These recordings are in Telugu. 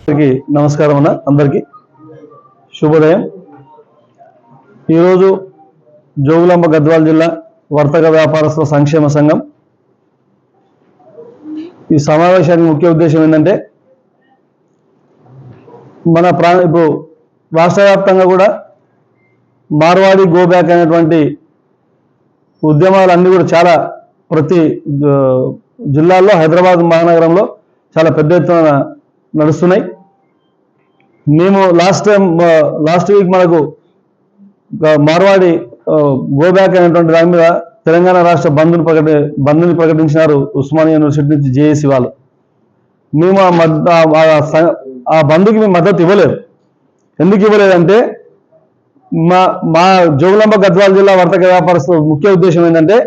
నమస్కారం అన్న అందరికీ శుభోదయం। ఈరోజు జోగులాంబ గద్వాల జిల్లా వర్తక వ్యాపారస్తుల సంక్షేమ సంఘం ఈ సమావేశానికి ముఖ్య ఉద్దేశం ఏంటంటే మన ఇప్పుడు రాష్ట్ర వ్యాప్తంగా కూడా మార్వాడి గో బ్యాక్ అనేటువంటి ఉద్యమాలన్నీ కూడా చాలా ప్రతి జిల్లాల్లో హైదరాబాద్ మహానగరంలో చాలా పెద్ద ఎత్తున నడుస్తున్నాయి। మేము లాస్ట్ వీక్ మనకు మార్వాడి గో బ్యాక్ అనేటువంటి దాని మీద తెలంగాణ రాష్ట్ర బంద్ని ప్రకటించినారు ఉస్మానియా యూనివర్సిటీ నుంచి జేఏసీ వాళ్ళు। మేము ఆ బంద్కి మేము మద్దతు ఇవ్వలేదు। ఎందుకు ఇవ్వలేదంటే మా జోగులాంబ గద్వాల జిల్లా వర్తక వ్యాపారస్తుల ముఖ్య ఉద్దేశం ఏంటంటే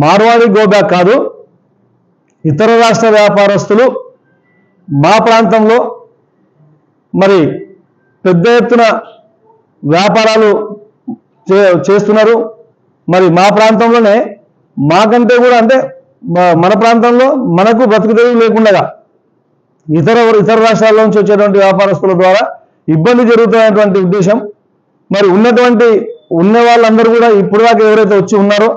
మార్వాడి గో బ్యాక్ కాదు, ఇతర రాష్ట్ర వ్యాపారస్తులు మా ప్రాంతంలో మరి పెద్ద ఎత్తున వ్యాపారాలు చేస్తున్నారు। మరి మా ప్రాంతంలోనే మాకంటే కూడా అంటే మన ప్రాంతంలో మనకు బ్రతుకు తెరువు లేకుండా ఇతర రాష్ట్రాల నుంచి వచ్చేటువంటి వ్యాపారస్తుల ద్వారా ఇబ్బంది జరుగుతున్నటువంటి ఉద్దేశం। మరి ఉన్న వాళ్ళందరూ కూడా ఇప్పుడు దాకా ఎవరైతే వచ్చి ఉన్నారో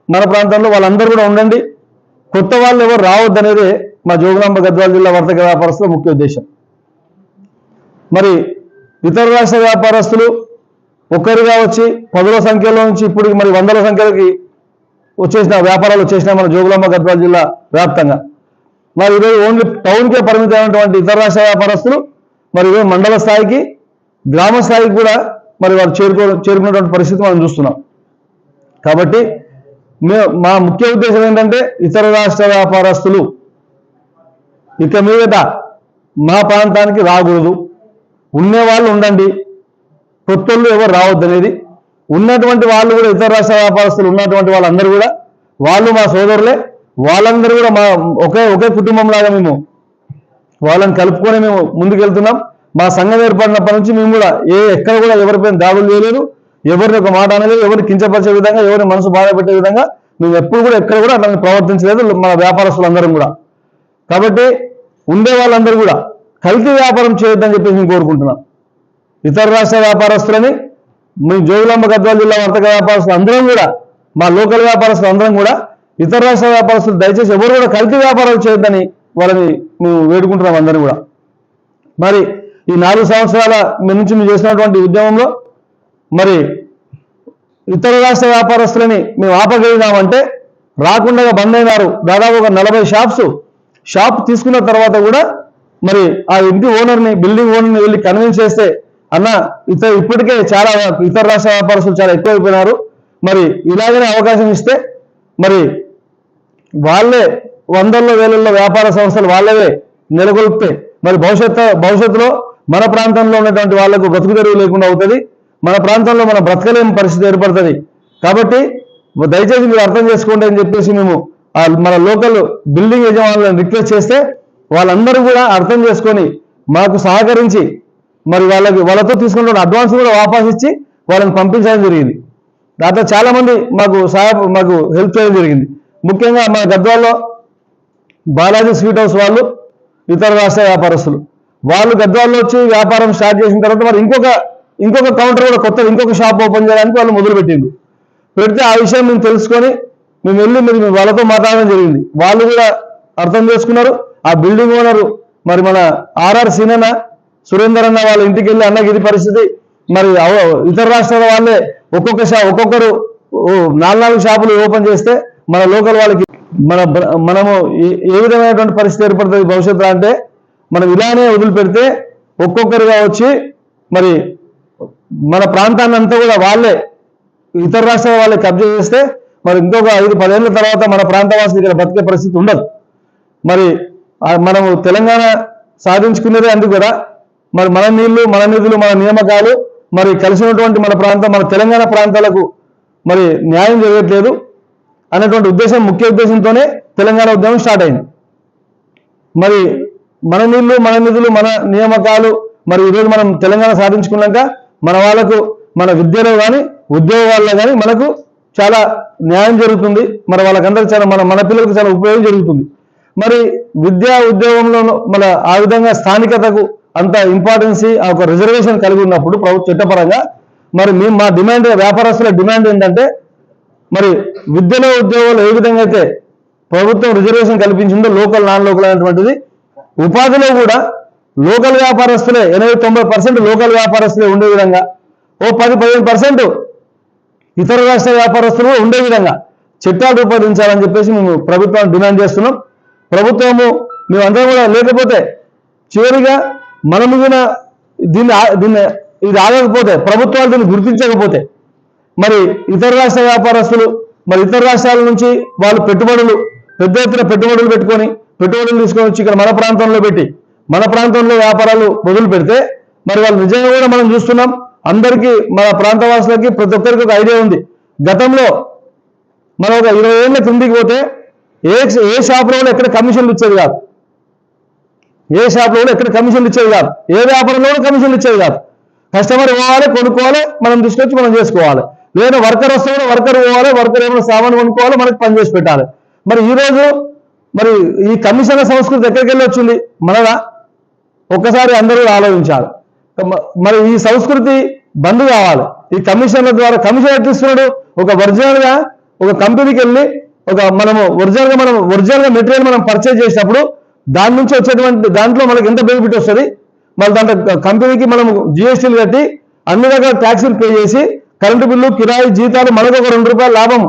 మన ప్రాంతంలో వాళ్ళందరూ కూడా ఉండండి, కొత్త వాళ్ళు ఎవరు రావద్దనేది మా జోగులాంబ గద్వాల జిల్లా వర్తక వ్యాపారస్తుల ముఖ్య ఉద్దేశం। మరి ఇతర రాష్ట్ర వ్యాపారస్తులు ఒక్కరిగా వచ్చి 10ల సంఖ్యలో నుంచి ఇప్పుడు మరి 100ల సంఖ్యలోకి వ్యాపారాలు వచ్చేసిన మన జోగులాంబ గద్వాల జిల్లా వ్యాప్తంగా। మరి ఈరోజు ఓన్లీ టౌన్కే పరిమితమైనటువంటి ఇతర రాష్ట్ర వ్యాపారస్తులు మరి ఈరోజు మండల స్థాయికి గ్రామ స్థాయికి కూడా మరి వారు చేరుకున్నటువంటి పరిస్థితి మనం చూస్తున్నాం। కాబట్టి మా ముఖ్య ఉద్దేశం ఏంటంటే ఇతర రాష్ట్ర వ్యాపారస్తులు ఇక మీదట మా ప్రాంతానికి రాకూడదు, ఉండేవాళ్ళు ఉండండి, కొత్తళ్ళు ఎవరు రావద్దు అనేది। ఉన్నటువంటి వాళ్ళు కూడా ఇతర రాష్ట్ర వ్యాపారస్తులు ఉన్నటువంటి వాళ్ళందరూ కూడా వాళ్ళు మా సోదరులే, వాళ్ళందరూ కూడా మా ఒకే కుటుంబంలాగా మేము వాళ్ళని కలుపుకొని మేము ముందుకెళ్తున్నాం। మా సంఘం ఏర్పడినప్పటి నుంచి మేము కూడా ఎక్కడ కూడా ఎవరిపైన దాడులు చేయలేదు, ఎవరిని ఒక మాట అనలేదు, ఎవరిని కించపరిచే విధంగా, ఎవరిని మనసు బాధ పెట్టే విధంగా మేము ఎప్పుడు కూడా ఎక్కడ కూడా అట్లా ప్రవర్తించలేదు మన వ్యాపారస్తులందరం కూడా। కాబట్టి ఉండే వాళ్ళందరూ కూడా కల్తీ వ్యాపారం చేయొద్దని చెప్పేసి మేము కోరుకుంటున్నాం। ఇతర రాష్ట్ర వ్యాపారస్తులని మీ జోగులాంబ గద్వాల జిల్లా వర్తక వ్యాపారస్తులు అందరం కూడా మా లోకల్ వ్యాపారస్తులు అందరం కూడా ఇతర రాష్ట్ర వ్యాపారస్తులు దయచేసి ఎవరు కూడా కల్తీ వ్యాపారాలు చేయొద్దని వాళ్ళని మేము వేడుకుంటున్నాం అందరం కూడా। మరి ఈ 4 సంవత్సరాల నుంచి మేము చేసినటువంటి ఉద్యమంలో మరి ఇతర రాష్ట్ర వ్యాపారస్తులని మేము ఆపగలిగినామంటే రాకుండా బంద్ అయినారు దాదాపు ఒక 40 షాప్ తీసుకున్న తర్వాత కూడా మరి ఆ ఇంటి ఓనర్ని బిల్డింగ్ ఓనర్ని వెళ్ళి కన్విన్స్ చేస్తే అన్న ఇప్పటికే చాలా ఇతర రాష్ట్ర వ్యాపారస్తులు చాలా ఎక్కువైపోయినారు, మరి ఇలాగనే అవకాశం ఇస్తే మరి వాళ్ళే 100ల్లో 1000ల్లో వ్యాపార సంస్థలు వాళ్ళవే నెలకొల్పితే మరి భవిష్యత్తులో మన ప్రాంతంలో ఉన్నటువంటి వాళ్లకు బ్రతుకు తెరువు లేకుండా అవుతుంది, మన ప్రాంతంలో మన బ్రతకలేని పరిస్థితి ఏర్పడుతుంది। కాబట్టి దయచేసి మీరు అర్థం చేసుకోండి అని చెప్పేసి మేము మన లోకల్ బిల్డింగ్ యజమానులను రిక్వెస్ట్ చేస్తే వాళ్ళందరూ కూడా అర్థం చేసుకొని మాకు సహకరించి మరి వాళ్ళతో తీసుకున్న అడ్వాన్స్ కూడా వాపస్ ఇచ్చి వాళ్ళని పంపించడం జరిగింది। దాంట్లో చాలా మంది మాకు హెల్ప్ చేయడం జరిగింది। ముఖ్యంగా మన గద్వాల్లో బాలాజీ స్వీట్ హౌస్ వాళ్ళు ఇతర రాష్ట్ర వ్యాపారస్తులు వాళ్ళు గద్వాల్లో వచ్చి వ్యాపారం స్టార్ట్ చేసిన తర్వాత మరి ఇంకొక కౌంటర్ కూడా కొత్త ఇంకొక షాప్ ఓపెన్ చేయడానికి వాళ్ళు మొదలుపెట్టింది। పెడితే ఆ విషయం మేము తెలుసుకొని మేము వెళ్ళి మీరు వాళ్ళతో మాట్లాడడం జరిగింది। వాళ్ళు కూడా అర్థం చేసుకున్నారు। ఆ బిల్డింగ్ ఓనరు మరి మన ఆర్ఆర్ సీనన్న సురేందర్ అన్న వాళ్ళ ఇంటికి వెళ్ళి అన్నకి ఇది పరిస్థితి, మరి ఇతర రాష్ట్రాల వాళ్ళే ఒక్కొక్కరు 4 షాపులు ఓపెన్ చేస్తే మన లోకల్ వాళ్ళకి మనము ఏ విధమైనటువంటి పరిస్థితి ఏర్పడుతుంది భవిష్యత్తులో అంటే మనం ఇలానే వదిలిపెడితే ఒక్కొక్కరుగా వచ్చి మరి మన ప్రాంతాన్ని అంతా కూడా వాళ్ళే ఇతర రాష్ట్రాల వాళ్ళే కబ్జా చేస్తే మరి ఇంకొక 5-10 ఏళ్ళ తర్వాత మన ప్రాంతవాసులు ఇక్కడ బతికే పరిస్థితి ఉండదు। మరి మనము తెలంగాణ సాధించుకునేదే అందుకు కదా, మరి మన నీళ్లు మన నిధులు మన నియామకాలు మరి కలిసినటువంటి మన తెలంగాణ ప్రాంతాలకు మరి న్యాయం జరగట్లేదు అనేటువంటి ముఖ్య ఉద్దేశంతోనే తెలంగాణ ఉద్యమం స్టార్ట్ అయింది। మరి మన నీళ్లు మన నిధులు మన నియామకాలు మరి ఈరోజు మనం తెలంగాణ సాధించుకున్నాక మన వాళ్ళకు మన విద్యలో కానీ ఉద్యోగాల్లో కానీ మనకు చాలా న్యాయం జరుగుతుంది, మరి వాళ్ళకందరికీ చాలా మన పిల్లలకు చాలా ఉపయోగం జరుగుతుంది। మరి విద్యా ఉద్యోగంలో మన ఆ విధంగా స్థానికతకు అంత ఇంపార్టెన్సీ ఒక రిజర్వేషన్ కలిగి ఉన్నప్పుడు ప్రభుత్వ చట్టపరంగా మరి మేము మా డిమాండ్ వ్యాపారస్తుల డిమాండ్ ఏంటంటే మరి విద్యలో ఉద్యోగాలు ఏ విధంగా అయితే ప్రభుత్వం రిజర్వేషన్ కల్పించిందో లోకల్ నాన్ లోకల్ అనేటువంటిది ఉపాధిలో కూడా లోకల్ వ్యాపారస్తులే 80-90% లోకల్ వ్యాపారస్తులే ఉండే విధంగా ఓ 10-15% ఇతర రాష్ట్ర వ్యాపారస్తులు ఉండే విధంగా చట్టాలు రూపొందించాలని చెప్పేసి మేము ప్రభుత్వాన్ని డిమాండ్ చేస్తున్నాం. ప్రభుత్వము మేమందరం కూడా లేకపోతే చివరిగా మనము కూడా దీన్ని ఇది ఆగకపోతే ప్రభుత్వాలు దీన్ని గుర్తించకపోతే మరి ఇతర రాష్ట్ర వ్యాపారస్తులు మరి ఇతర రాష్ట్రాల నుంచి వాళ్ళు పెద్ద ఎత్తున పెట్టుబడులు పెట్టుకొని పెట్టుబడులు తీసుకొని వచ్చి ఇక్కడ మన ప్రాంతంలో పెట్టి మన ప్రాంతంలో వ్యాపారాలు మొదలు పెడితే మరి వాళ్ళు నిజంగా కూడా మనం చూస్తున్నాం. అందరికీ మన ప్రాంతవాసులకి ప్రతి ఒక్కరికి ఒక ఐడియా ఉంది. గతంలో మనం ఒక 20 ఏళ్ళ కిందికి పోతే ఏ షాపులో కూడా ఎక్కడ కమిషన్లు ఇచ్చేది కాదు. ఏ షాపులో కూడా ఎక్కడ కమిషన్లు ఇచ్చేది కాదు. ఏ వ్యాపారంలో కూడా కమిషన్లు ఇచ్చేది కాదు. కస్టమర్ పోవాలి, కొనుక్కోవాలి, మనం తీసుకొచ్చి మనం చేసుకోవాలి. లేదా వర్కర్ వస్తే కూడా వర్కర్ పోవాలి, వర్కర్ ఏమైనా సామాన్ కొనుక్కోవాలి, మనకి పని చేసి పెట్టాలి. మరి ఈరోజు మరి ఈ కమిషన్ల సంస్కృతి ఎక్కడికి వెళ్ళి వచ్చింది? మనదా? ఒక్కసారి అందరూ ఆలోచించాలి. మరి ఈ సంస్కృతి బంద్ కావాలి. ఈ కమిషన్ల ద్వారా కమిషన్ ఎట్టిస్తున్నాడు? ఒక ఒరిజినల్గా ఒక కంపెనీకి వెళ్ళి మనం ఒరిజినల్గా మెటీరియల్ మనం పర్చేజ్ చేసినప్పుడు దాని నుంచి వచ్చేటువంటి దాంట్లో మనకి ఎంత బెనిఫిట్ వస్తుంది, మళ్ళీ దాంట్లో కంపెనీకి మనం జిఎస్టీలు కట్టి అన్ని రకాల ట్యాక్సీలు పే చేసి కరెంటు బిల్లు, కిరాయి, జీతాలు మనకు ఒక 2 రూపాయల లాభం